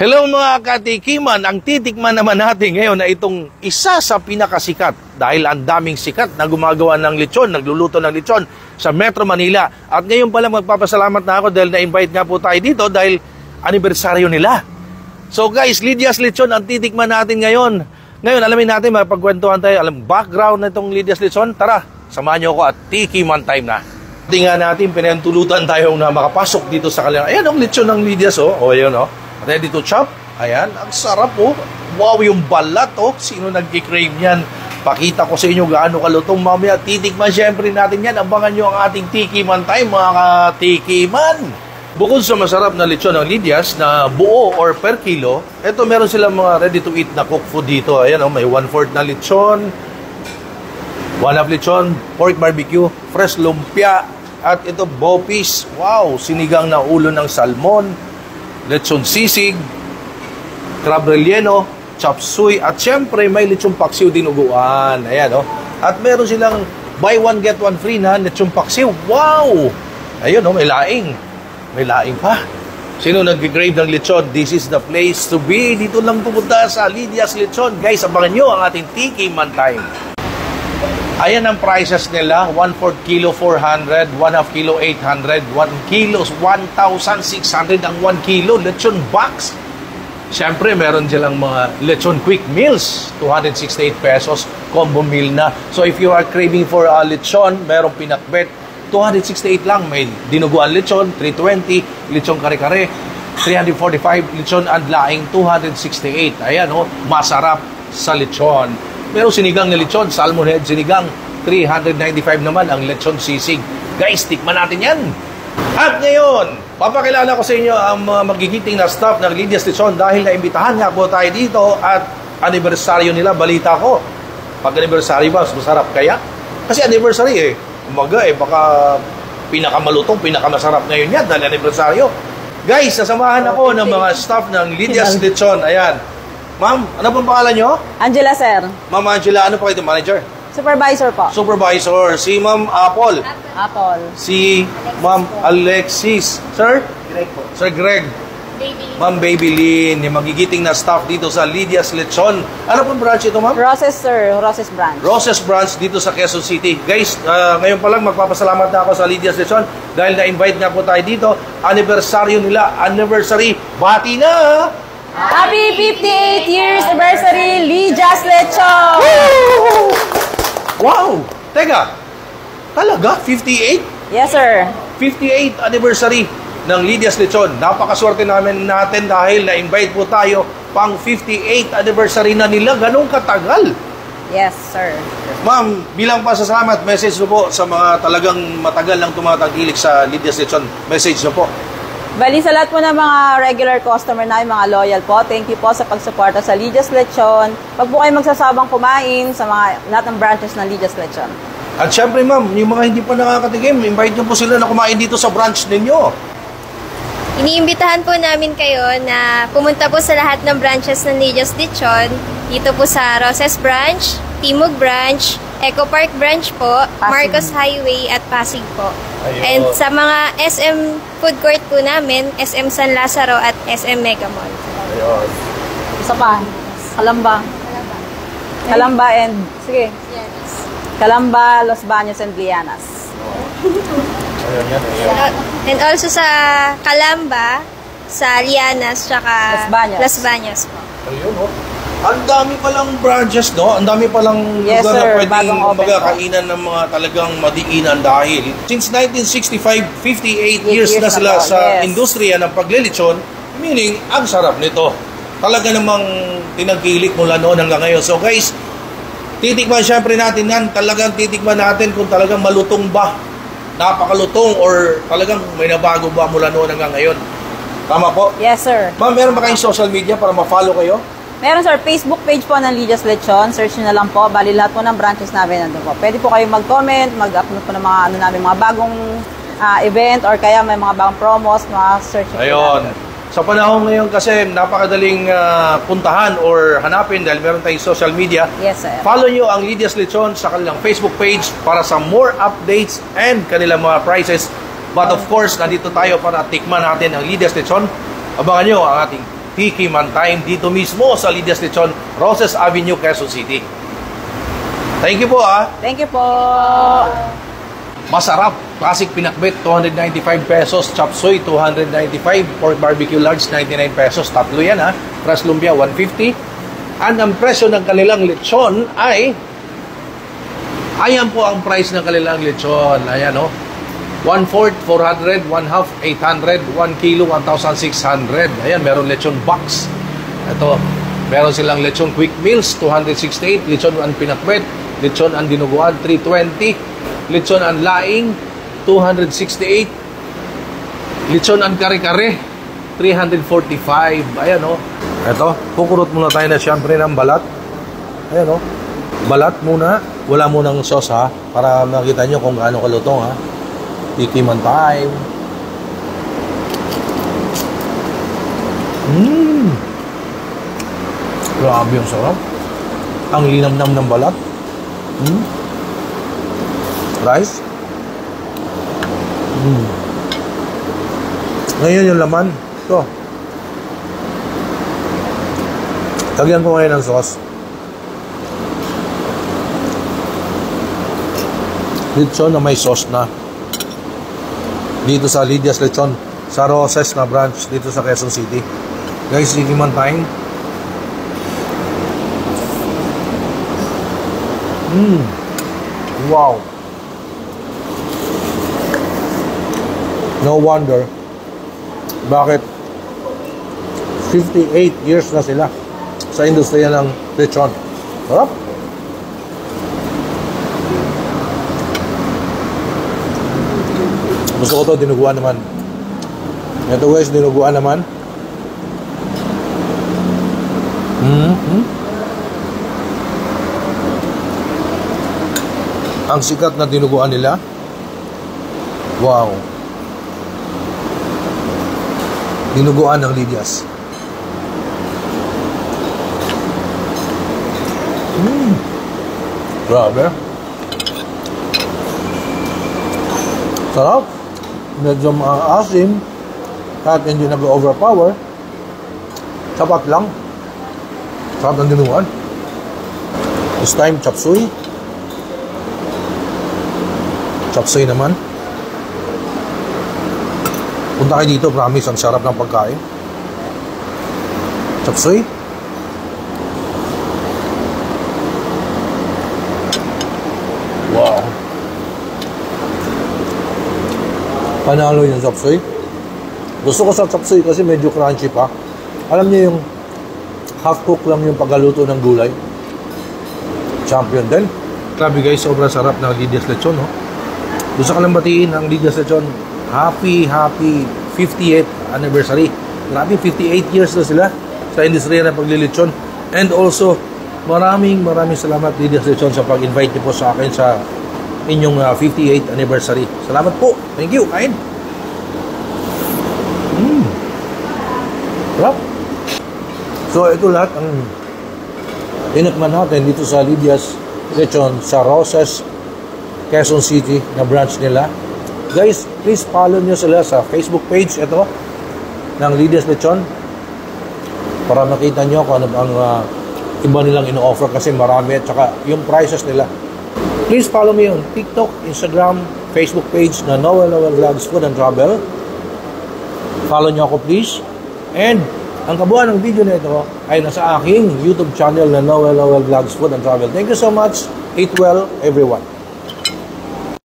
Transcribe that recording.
Hello mga katikiman, ang titikman naman natin ngayon na itong isa sa pinakasikat dahil ang daming sikat na gumagawa ng lechon, nagluluto ng lechon sa Metro Manila. At ngayon pala magpapasalamat na ako dahil na-invite nga po tayo dito dahil anibersaryo nila. So guys, Lydia's Lechon ang titikman natin ngayon. Ngayon alamin natin, mapagkwentuhan tayo, alam background na itong Lydia's Lechon. Tara, samahan niyo ako at tikiman time na. Tingnan natin, pinantulutan tayo na makapasok dito sa kanila. Ayan ang lechon ng Lydia's, oh. O ayan, oh. Ready to chop? Ayan, ang sarap oh. Wow, yung balat oh. Sino nag-crave yan? Pakita ko sa inyo gaano kalutong mamaya. Titikman syempre natin yan. Abangan nyo ang ating tikiman time mga katikiman. Bukod sa masarap na lechon ng Lydia's na buo or per kilo, eto meron silang mga ready to eat na cook food dito. Ayan oh, may 1/4 na lechon, 1/2 lechon, pork barbecue, fresh lumpia, at ito bopis. Wow, sinigang na ulo ng salmon, lechon sisig, crab relleno, chop suey, at syempre may lechon paksiw dinuguan. Ayan, oh. At meron silang buy one get one free na lechon paksiw. Wow! Ayun, oh, may laing. May laing pa. Sino nag-grave ng lechon? This is the place to be. Dito lang pupunta sa Lydia's Lechon. Guys, abangan nyo ang ating tikiman time. Ayan ang prices nila, 1/4 kilo 400, 1/2 kilo 800, 1 kilo 1,600 ang 1 kilo lechon box. Siyempre, meron silang mga lechon quick meals, 268 pesos, combo meal na. So if you are craving for a lechon, merong pinakbet, 268 lang. May dinuguan lechon, 320, lechon kare-kare, 345, lechon adlaing, 268. Ayan, oh, masarap sa lechon. Pero sinigang na lechon, salmon head sinigang, 395 naman ang lechon sisig. Guys, tikman natin yan. At ngayon, papakilala ko sa inyo ang mga magigiting na staff ng Lydia's Lechon dahil naimbitahan nga po tayo dito at anibersaryo nila, balita ko. Pag anibersaryo ba, masarap kaya? Kasi anniversary umaga baka pinakamalutong, pinakamasarap ngayon yan dahil anibersaryo. Guys, sasamahan ako ng mga staff ng Lydia's Lechon. Ayan. Ma'am, ano pong pangalan nyo? Angela, sir. Ma'am Angela, ano pa kayo manager? Supervisor po. Supervisor. Si Ma'am Apple. Apple. Si Ma'am Alexis. Sir? Greg po. Sir Greg. Ma'am Babylin. Yung magigiting na staff dito sa Lydia's Lechon. Ano pong branch ito, ma'am? Roses, sir. Roses branch. Roses branch dito sa Quezon City. Guys, ngayon pa lang magpapasalamat na ako sa Lydia's Lechon dahil na-invite nga po tayo dito. Anniversaryo nila. Anniversary. Bati na! Happy 58 years anniversary, Lydia's Lechon! Woo! Wow! Teka, talaga? 58? Yes, sir. 58th anniversary ng Lydia's Lechon. Napakaswerte natin dahil na-invite po tayo pang 58th anniversary na nila. Ganong katagal. Yes, sir. Ma'am, bilang pasasalamat, message nyo po sa mga talagang matagal lang tumatangkilik sa Lydia's Lechon. Message nyo po. Bali sa lahat po ng mga regular customer namin, mga loyal po, thank you po sa pagsuporta sa Lydia's Lechon. Pag po kayo magsasabang kumain sa mga lahat ng branches ng Lydia's Lechon. At syempre ma'am, yung mga hindi pa nakakatikim, invite nyo po sila na kumain dito sa branch ninyo. Iniimbitahan po namin kayo na pumunta po sa lahat ng branches ng Lydia's Lechon. Dito po sa Roses Branch, Timog Branch, Eco Park Branch po, Pasig. Marcos Highway at Pasig po. Ayun. And sa mga SM food court po namin, SM San Lazaro at SM Mega Mall. Ayun. Isa pa, Calamba. Calamba and, sige. Yes. Calamba, Los Baños and Lianas. And also sa Calamba, sa Lianas, tsaka Los Baños po. Ayun, oh. Ang dami palang branches, no? Ang dami palang yes, lugar sir, na pwedeng magkakainan ng mga talagang madiinan dahil since 1965, 58 years na sila sa industriya ng paglilitsyon, meaning ang sarap nito. Talaga namang tinangkilik mula noon hanggang ngayon. So guys, titikman syempre natin yan. Talagang titikman natin kung talagang malutong ba, napakalutong, or talagang may nabago ba mula noon hanggang ngayon. Tama po? Yes, sir. Ma'am, meron ba kayong social media para ma-follow kayo? Meron, sir, Facebook page po ng Lydia's Lechon. Search nyo na lang po. Bali lahat po ng branches namin nandun po. Pwede po kayo mag-comment, mag-upload po ng mga ano namin, mga bagong event or kaya may mga bagong promos, mga search nyo. Ayun. Sa panahon ngayon kasi napakadaling puntahan or hanapin dahil meron tayong social media. Yes, sir. Follow nyo ang Lydia's Lechon sa kanilang Facebook page para sa more updates and kanilang mga prices. But of course, nandito tayo para tikman natin ang Lydia's Lechon. Abangan nyo ang ating Tikiman Time dito mismo sa Lidias Lechon, Roses Avenue, Quezon City. Thank you po Thank you po. Masarap. Classic pinakbet, 295 pesos. Chop suey, 295. Pork barbecue large, 99 pesos. Tatlo yan Fresh lumpia, 150. And ang presyo ng kanilang lechon ay, ayan po ang price ng kanilang lechon. Ayan 1/4, 400, 1/2, 800, 1 kilo, 1,600. Ayan, meron lechon box. Ito, meron silang lechon quick meals, 268. Lechon ang pinakbet. Lechon ang dinuguan, 320. Lechon ang laing, 268. Lechon ang kare-kare, 345. Ayan Ito, kukurot muna tayo na siyempre ng balat. Ayan balat muna. Wala munang sauce para makita nyo kung gaano kalutong Tikiman Time. Grabe yung sarap. Ang linamnam ng balat. Rice. Ngayon yung laman. Ito. Lagyan ko ngayon ng sauce. Lechon na may sauce na. Dito sa Lidias Lechon, sa Roses na branch dito sa Quezon City. Guys, Tikiman Time. Wow. No wonder bakit 58 years na sila sa industriya ng lechon. Sarap. Gusto ko to, dinuguan naman. Ito guys, dinuguan naman. Ang sikat na dinuguan nila. Wow. Dinuguan ng Lidias. Grabe. Sarap. Medyo maasim. Kahit hindi nag-overpower. Sapat lang. Sarap ng dinuguan. This time, chop suey. Chop suey naman. Punta kayo dito, promise, ang sarap ng pagkain. Chop suey. Wow. Panalo yung chop suey. Gusto ko sa chop suey kasi medyo crunchy pa. Alam niyo yung half cook lang yung paggaluto ng gulay. Champion din. Grabe guys, sobrang sarap ng Lidias Lechon. Gusto ko lang batiin ang Lidias Lechon. Happy 50th anniversary. Grabe, 58 years na sila sa industriya ng paglilitsyon. And also, maraming salamat Lidias Lechon sa pag-invite niyo po sa akin sa inyong 58th anniversary. Salamat po. Thank you. Kain. Sarap. So, ito lahat ang inikman natin dito sa Lidias Lechon sa Roses, Quezon City na branch nila. Guys, please follow nyo sila sa Facebook page ito ng Lidias Lechon para makita nyo kung ano ang iba nilang ino-offer kasi marami at saka yung prices nila. Please follow me on TikTok, Instagram, Facebook page na Noel Vlogs Food and Travel. Follow nyo ako please. And ang kabuuan ng video na ito ay nasa aking YouTube channel na Noel Vlogs Food and Travel. Thank you so much. Eat well, everyone.